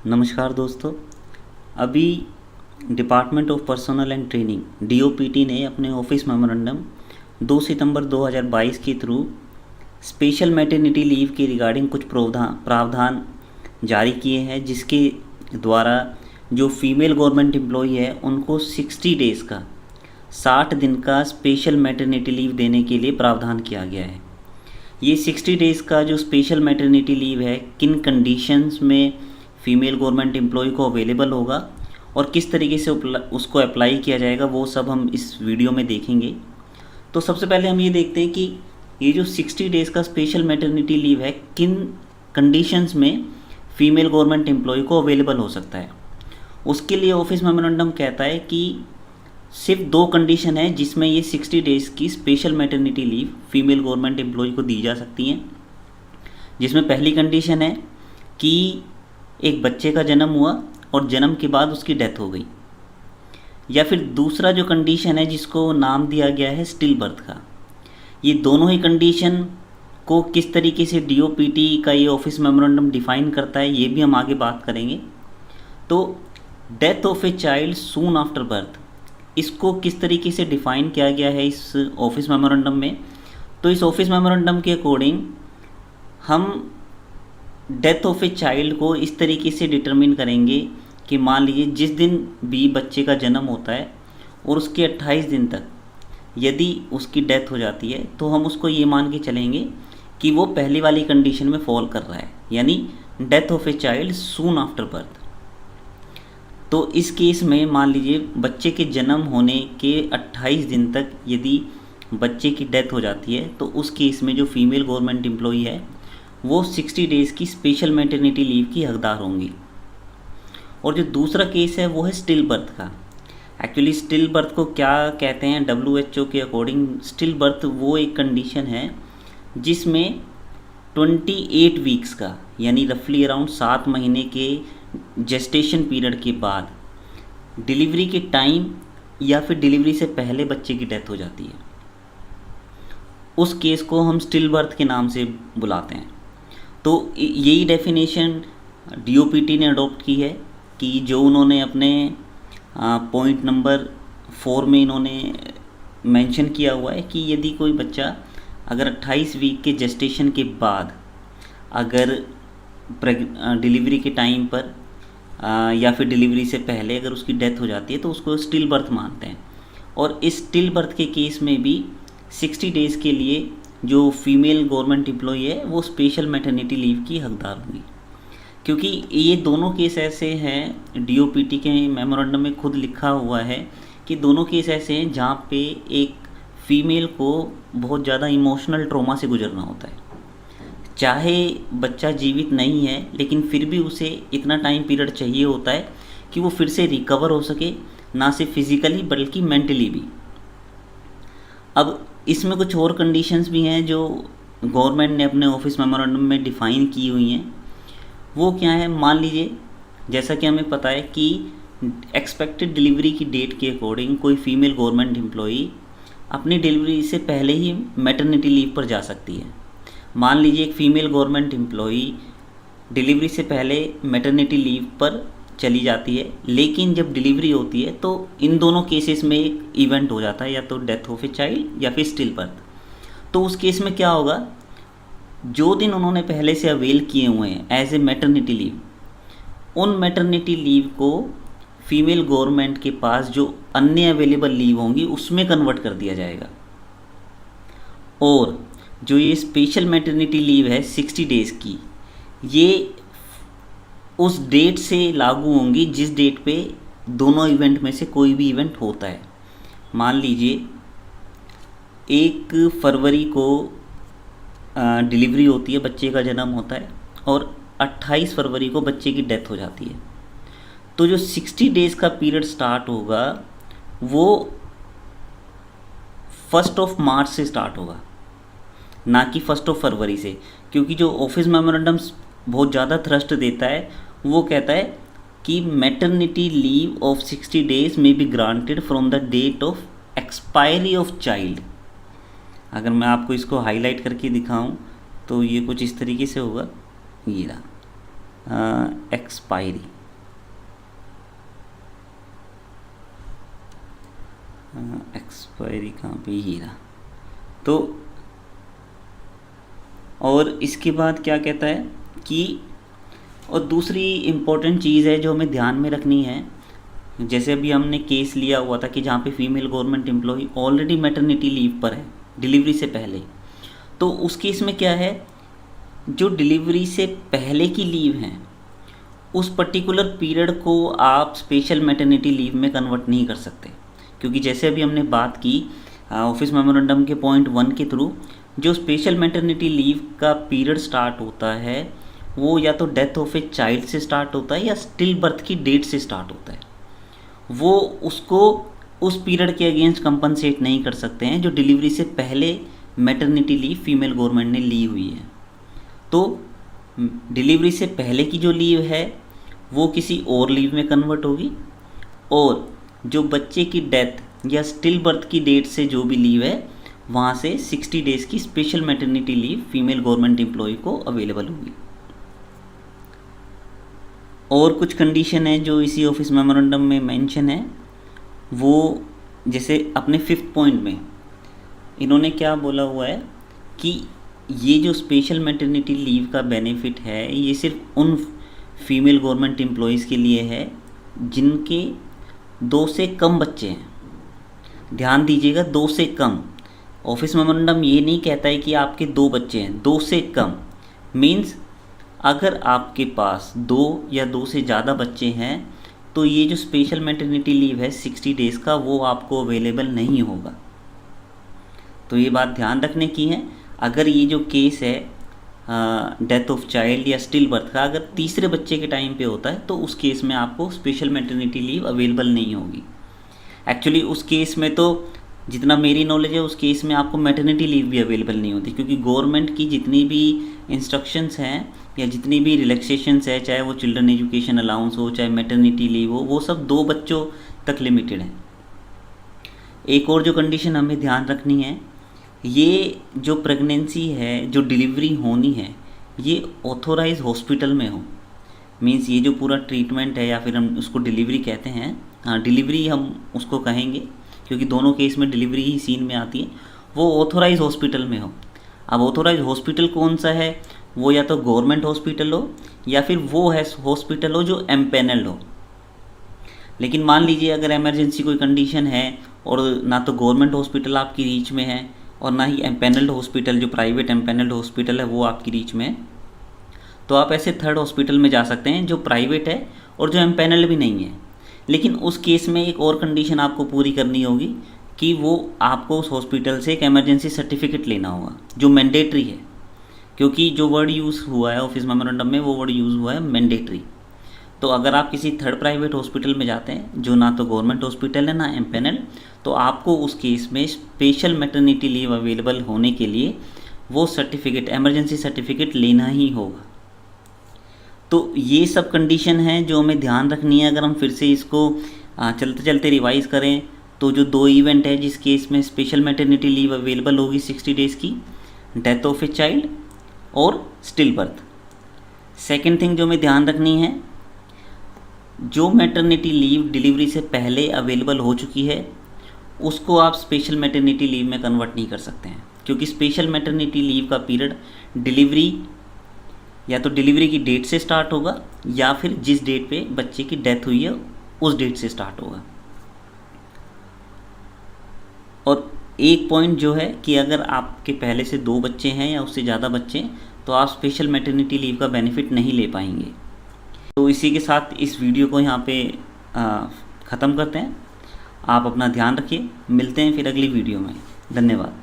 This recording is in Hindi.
नमस्कार दोस्तों। अभी department of personal and training DOPT ने अपने ऑफिस मेमोरेंडम 2 सितंबर 2022 के थ्रू स्पेशल मैटरनिटी लीव के रिगार्डिंग कुछ प्रावधान जारी किए हैं, जिसके द्वारा जो फीमेल गवर्नमेंट एम्प्लॉई है उनको 60 डेज़ का 60 दिन का स्पेशल मैटरनिटी लीव देने के लिए प्रावधान किया गया है। ये 60 डेज़ का जो स्पेशल मैटरनिटी लीव है किन कंडीशंस में फीमेल गवर्नमेंट एम्प्लॉय को अवेलेबल होगा और किस तरीके से उसको अप्लाई किया जाएगा, वो सब हम इस वीडियो में देखेंगे। तो सबसे पहले हम ये देखते हैं कि ये जो 60 डेज़ का स्पेशल मैटरनिटी लीव है किन कंडीशंस में फीमेल गवर्नमेंट एम्प्लॉय को अवेलेबल हो सकता है। उसके लिए ऑफिस मेमोरेंडम कहता है कि सिर्फ 2 कंडीशन है जिसमें ये 60 डेज़ की special maternity leave female government employ को दी जा सकती हैं। जिसमें पहली कंडीशन है कि एक बच्चे का जन्म हुआ और जन्म के बाद उसकी डेथ हो गई, या फिर दूसरा जो कंडीशन है जिसको नाम दिया गया है स्टिल बर्थ का। ये दोनों ही कंडीशन को किस तरीके से डीओपीटी का ये ऑफिस मेमोरेंडम डिफाइन करता है ये भी हम आगे बात करेंगे। तो death of a child soon after birth, इसको किस तरीके से डिफ़ाइन किया गया है इस ऑफिस मेमोरेंडम में। तो इस ऑफिस मेमोरेंडम के अकॉर्डिंग हम डेथ ऑफ ए चाइल्ड को इस तरीके से डिटरमिन करेंगे कि मान लीजिए जिस दिन भी बच्चे का जन्म होता है और उसके 28 दिन तक यदि उसकी डेथ हो जाती है तो हम उसको ये मान के चलेंगे कि वो पहली वाली कंडीशन में फॉल कर रहा है, यानी death of a child soon after birth. तो इस केस में मान लीजिए बच्चे के जन्म होने के 28 दिन तक यदि बच्चे की डेथ हो जाती है तो उस केस में जो फीमेल गवर्नमेंट एम्प्लॉई है वो 60 डेज़ की स्पेशल मैटरनिटी लीव की हकदार होंगी। और जो दूसरा केस है वो है स्टिल बर्थ का। एक्चुअली स्टिल बर्थ को क्या कहते हैं, WHO के अकॉर्डिंग स्टिल बर्थ वो एक कंडीशन है जिसमें 28 वीक्स का यानी रफली अराउंड 7 महीने के जेस्टेशन पीरियड के बाद डिलीवरी के टाइम या फिर डिलीवरी से पहले बच्चे की डेथ हो जाती है। उस केस को हम स्टिल बर्थ के नाम से बुलाते हैं। तो यही डेफिनेशन डीओपीटी ने अडॉप्ट की है कि जो उन्होंने अपने पॉइंट नंबर 4 में इन्होंने मेंशन किया हुआ है कि यदि कोई बच्चा अगर 28 वीक के जेस्टेशन के बाद अगर डिलीवरी के टाइम पर या फिर डिलीवरी से पहले अगर उसकी डेथ हो जाती है तो उसको स्टिल बर्थ मानते हैं। और इस स्टिल बर्थ के केस में भी 60 डेज़ के लिए जो फीमेल गवर्नमेंट एम्प्लॉई है वो स्पेशल मैटरनिटी लीव की हकदार होंगी। क्योंकि ये दोनों केस ऐसे हैं, डीओपीटी के मेमोरेंडम में खुद लिखा हुआ है कि दोनों केस ऐसे हैं जहाँ पे एक फ़ीमेल को बहुत ज़्यादा इमोशनल ट्रॉमा से गुजरना होता है। चाहे बच्चा जीवित नहीं है लेकिन फिर भी उसे इतना टाइम पीरियड चाहिए होता है कि वो फिर से रिकवर हो सके, ना सिर्फ फिज़िकली बल्कि मेंटली भी। अब इसमें कुछ और कंडीशंस भी हैं जो गवर्नमेंट ने अपने ऑफिस मेमोरेंडम में डिफ़ाइन की हुई हैं। वो क्या है, मान लीजिए जैसा कि हमें पता है कि एक्सपेक्टेड डिलीवरी की डेट के अकॉर्डिंग कोई फीमेल गवर्नमेंट एम्प्लॉई अपनी डिलीवरी से पहले ही मैटरनिटी लीव पर जा सकती है। मान लीजिए एक फ़ीमेल गवर्नमेंट एम्प्लॉई डिलीवरी से पहले मैटरनिटी लीव पर चली जाती है, लेकिन जब डिलीवरी होती है तो इन दोनों केसेस में एक इवेंट हो जाता है, या तो डेथ ऑफ ए चाइल्ड या फिर स्टिल बर्थ। तो उस केस में क्या होगा, जो दिन उन्होंने पहले से अवेल किए हुए हैं एज ए मैटरनिटी लीव, उन मैटरनिटी लीव को फीमेल गवर्नमेंट के पास जो अन्य अवेलेबल लीव होंगी उसमें कन्वर्ट कर दिया जाएगा। और जो ये स्पेशल मैटरनिटी लीव है 60 डेज़ की, ये उस डेट से लागू होंगी जिस डेट पे दोनों इवेंट में से कोई भी इवेंट होता है। मान लीजिए 1 फरवरी को डिलीवरी होती है, बच्चे का जन्म होता है और 28 फरवरी को बच्चे की डेथ हो जाती है। तो जो 60 डेज़ का पीरियड स्टार्ट होगा वो 1 मार्च से स्टार्ट होगा, ना कि 1 फरवरी से। क्योंकि जो ऑफिस मेमोरेंडम बहुत ज़्यादा थ्रस्ट देता है वो कहता है कि मैटरनिटी लीव ऑफ 60 डेज़ में be granted from the date of expiry of child. अगर मैं आपको इसको हाईलाइट करके दिखाऊं तो ये कुछ इस तरीके से होगा, ये रहा। एक्सपायरी, एक्सपायरी कहाँ पे, ये रहा। तो और इसके बाद क्या कहता है कि, और दूसरी इम्पोर्टेंट चीज़ है जो हमें ध्यान में रखनी है, जैसे अभी हमने केस लिया हुआ था कि जहाँ पे female government employ already maternity leave पर है डिलीवरी से पहले, तो उस केस में क्या है, जो डिलीवरी से पहले की लीव हैं उस पर्टिकुलर पीरियड को आप स्पेशल मैटरनिटी लीव में कन्वर्ट नहीं कर सकते, क्योंकि जैसे अभी हमने बात की ऑफिस मेमोरेंडम के पॉइंट 1 के थ्रू, जो स्पेशल मैटरनिटी लीव का पीरियड स्टार्ट होता है वो या तो डेथ ऑफ ए चाइल्ड से स्टार्ट होता है या स्टिल बर्थ की डेट से स्टार्ट होता है। वो उसको उस पीरियड के अगेंस्ट कंपनसेट नहीं कर सकते हैं जो डिलीवरी से पहले मैटरनिटी लीव फीमेल गवर्नमेंट ने ली हुई है। तो डिलीवरी से पहले की जो लीव है वो किसी और लीव में कन्वर्ट होगी, और जो बच्चे की डेथ या स्टिल बर्थ की डेट से जो भी लीव है वहाँ से 60 डेज़ की special maternity leave female government employ को अवेलेबल होगी। और कुछ कंडीशन है जो इसी ऑफिस मेमोरेंडम में मेंशन है, वो जैसे अपने 5th पॉइंट में इन्होंने क्या बोला हुआ है कि ये जो स्पेशल मैटरनिटी लीव का बेनिफिट है ये सिर्फ उन फीमेल गवर्नमेंट एम्प्लॉयज़ के लिए है जिनके 2 से कम बच्चे हैं। ध्यान दीजिएगा, 2 से कम। ऑफिस मेमोरेंडम ये नहीं कहता है कि आपके 2 बच्चे हैं, 2 से कम मीन्स अगर आपके पास 2 या 2 से ज़्यादा बच्चे हैं तो ये जो स्पेशल मैटरनिटी लीव है 60 डेज़ का वो आपको अवेलेबल नहीं होगा। तो ये बात ध्यान रखने की है। अगर ये जो केस है डेथ ऑफ चाइल्ड या स्टिल बर्थ का अगर तीसरे बच्चे के टाइम पे होता है तो उस केस में आपको स्पेशल मैटरनिटी लीव अवेलेबल नहीं होगी। एक्चुअली उस केस में तो जितना मेरी नॉलेज है उस केस में आपको मैटरनिटी लीव भी अवेलेबल नहीं होती, क्योंकि गवर्नमेंट की जितनी भी इंस्ट्रक्शंस हैं या जितनी भी रिलैक्सेशंस है, चाहे वो चिल्ड्रन एजुकेशन अलाउंस हो चाहे मैटरनिटी लीव हो, वो सब 2 बच्चों तक लिमिटेड है। एक और जो कंडीशन हमें ध्यान रखनी है, ये जो प्रेगनेंसी है जो डिलीवरी होनी है ये ऑथोराइज हॉस्पिटल में हो, मींस ये जो पूरा ट्रीटमेंट है या फिर हम उसको डिलीवरी कहते हैं, हाँ डिलीवरी हम उसको कहेंगे क्योंकि दोनों केस में डिलीवरी ही सीन में आती है, वो ऑथोराइज हॉस्पिटल में हो। अब ऑथोराइज हॉस्पिटल कौन सा है, वो या तो गवर्नमेंट हॉस्पिटल हो या फिर वो है हॉस्पिटल हो जो एम्पेनल्ड हो। लेकिन मान लीजिए अगर इमरजेंसी कोई कंडीशन है और ना तो गवर्नमेंट हॉस्पिटल आपकी रीच में है और ना ही एम्पेनल्ड हॉस्पिटल जो प्राइवेट एम्पेनल्ड हॉस्पिटल है वो आपकी रीच में है, तो आप ऐसे 3rd हॉस्पिटल में जा सकते हैं जो प्राइवेट है और जो एम्पेनल्ड भी नहीं है। लेकिन उस केस में एक और कंडीशन आपको पूरी करनी होगी कि वो आपको उस हॉस्पिटल से एक इमरजेंसी सर्टिफिकेट लेना होगा जो मैंडेटरी है, क्योंकि जो वर्ड यूज़ हुआ है ऑफिस मेमोरेंडम में वो वर्ड यूज़ हुआ है मैंडेटरी। तो अगर आप किसी 3rd प्राइवेट हॉस्पिटल में जाते हैं जो ना तो गवर्नमेंट हॉस्पिटल है ना एम्पेनल, तो आपको उस केस में स्पेशल मैटरनिटी लीव अवेलेबल होने के लिए वो सर्टिफिकेट इमरजेंसी सर्टिफिकेट लेना ही होगा। तो ये सब कंडीशन हैं जो हमें ध्यान रखनी है। अगर हम फिर से इसको चलते चलते रिवाइज़ करें तो जो 2 इवेंट है जिस केस में स्पेशल मैटरनिटी लीव अवेलेबल होगी 60 डेज़ की, डेथ ऑफ ए चाइल्ड और स्टिल बर्थ। सेकेंड थिंग जो हमें ध्यान रखनी है, जो मैटरनिटी लीव डिलीवरी से पहले अवेलेबल हो चुकी है उसको आप स्पेशल मैटरनिटी लीव में कन्वर्ट नहीं कर सकते हैं, क्योंकि स्पेशल मैटरनिटी लीव का पीरियड डिलीवरी या तो डिलीवरी की डेट से स्टार्ट होगा या फिर जिस डेट पे बच्चे की डेथ हुई है उस डेट से स्टार्ट होगा। और एक पॉइंट जो है कि अगर आपके पहले से 2 बच्चे हैं या उससे ज़्यादा बच्चे तो आप स्पेशल मैटरनिटी लीव का बेनिफिट नहीं ले पाएंगे। तो इसी के साथ इस वीडियो को यहाँ पे ख़त्म करते हैं। आप अपना ध्यान रखिए, मिलते हैं फिर अगली वीडियो में। धन्यवाद।